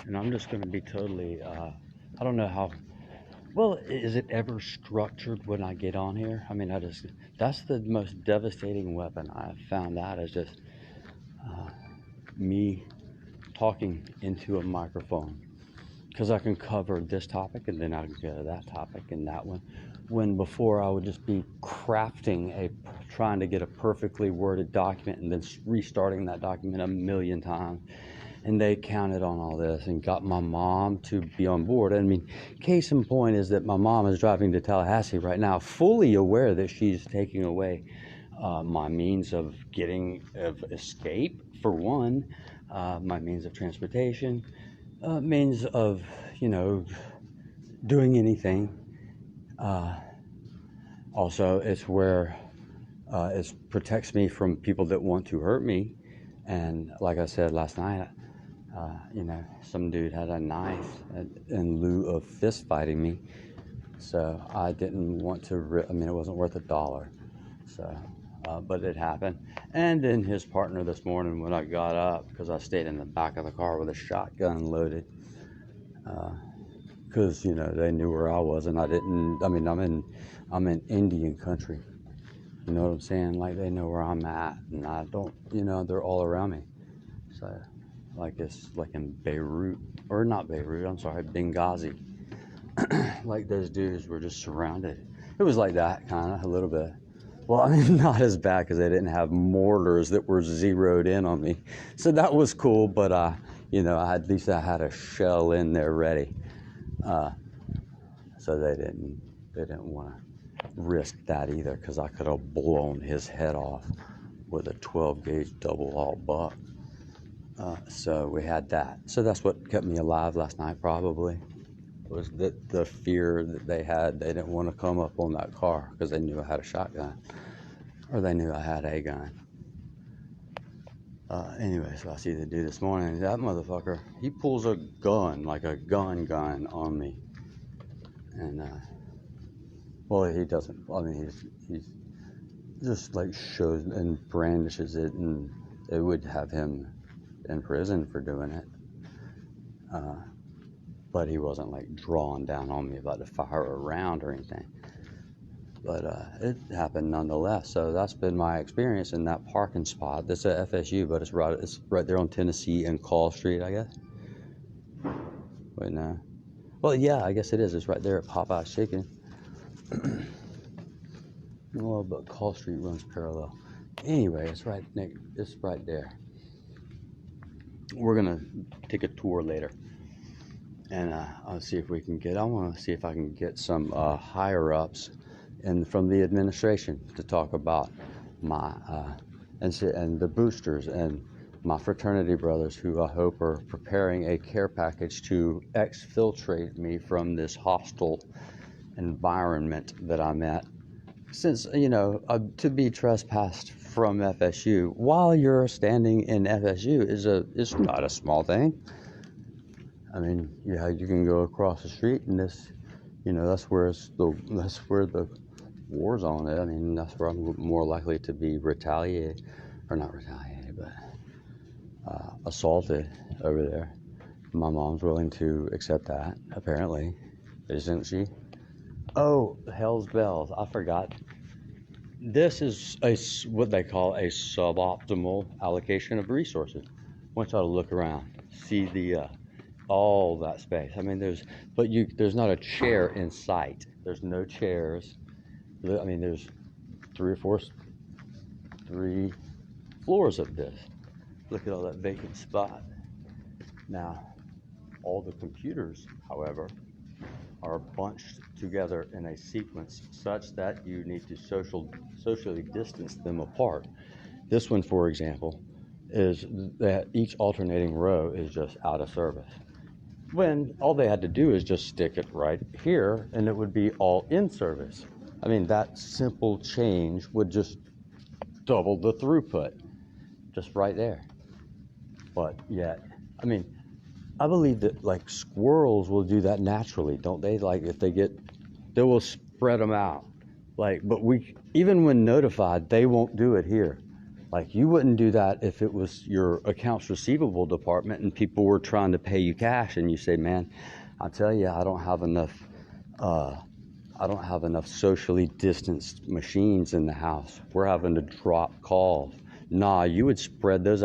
and I'm just going to be totally, I don't know how, well, is it ever structured when I get on here? I mean, that's the most devastating weapon I've found out is just me talking into a microphone. Because I can cover this topic and then I can go to that topic and that one. When before I would just be trying to get a perfectly worded document and then restarting that document a million times. And they counted on all this and got my mom to be on board. I mean, case in point is that my mom is driving to Tallahassee right now, fully aware that she's taking away my means of escape, for one, my means of transportation, means of, doing anything. Also, it's where it protects me from people that want to hurt me. And like I said last night, some dude had a knife in lieu of fist fighting me. So I didn't want to, it wasn't worth $1. So, but it happened. And then his partner this morning when I got up, because I stayed in the back of the car with a shotgun loaded, because, they knew where I was and I didn't, I'm in Indian country. You know what I'm saying? Like they know where I'm at and I don't, they're all around me. So like it's like in Beirut, or not Beirut, I'm sorry, Benghazi. Like those dudes were just surrounded. It was like that, kind of, a little bit. Well, not as bad because they didn't have mortars that were zeroed in on me. So that was cool, but, at least I had a shell in there ready. So they didn't want to risk that either because I could have blown his head off with a 12 gauge double alt buck. So we had that. So that's what kept me alive last night, probably, was that the fear that they had. They didn't want to come up on that car because they knew I had a shotgun, or they knew I had a gun. Anyway, so I see the dude this morning. That motherfucker, he pulls a gun, like a gun on me. And, he doesn't. He's just like shows and brandishes it, and it would have him in prison for doing it. But he wasn't like drawn down on me about to fire a round or anything. But it happened nonetheless. So that's been my experience in that parking spot. That's at FSU, but it's right there on Tennessee and Call Street, I guess. Wait, no. Well, yeah, I guess it is. It's right there at Popeye's Chicken. Well, but Call Street runs parallel. Anyway, it's right there. We're gonna take a tour later, and I'll see if we can get. I want to see if I can get some higher ups and from the administration to talk about my and the boosters and my fraternity brothers, who I hope are preparing a care package to exfiltrate me from this hostile environment that I'm at. Since, to be trespassed from FSU while you're standing in FSU is not a small thing. You can go across the street and this, that's where the war zone is. That's where I'm more likely to be assaulted over there. My mom's willing to accept that, apparently, isn't she? Oh, hell's bells, I forgot. This is what they call a suboptimal allocation of resources. I want y'all to look around, see the all that space. There's not a chair in sight. There's no chairs. There's three floors of this. Look at all that vacant spot. Now, all the computers, however, are bunched together in a sequence such that you need to socially distance them apart. This one, for example, is that each alternating row is just out of service. When all they had to do is just stick it right here and it would be all in service. That simple change would just double the throughput, just right there. But yet, I believe that like squirrels will do that naturally, don't they? Like if they will spread them out. But even when notified, they won't do it here. Like, you wouldn't do that if it was your accounts receivable department and people were trying to pay you cash, and you say, man, I tell you, I don't have enough socially distanced machines in the house. We're having to drop calls. Nah, you would spread those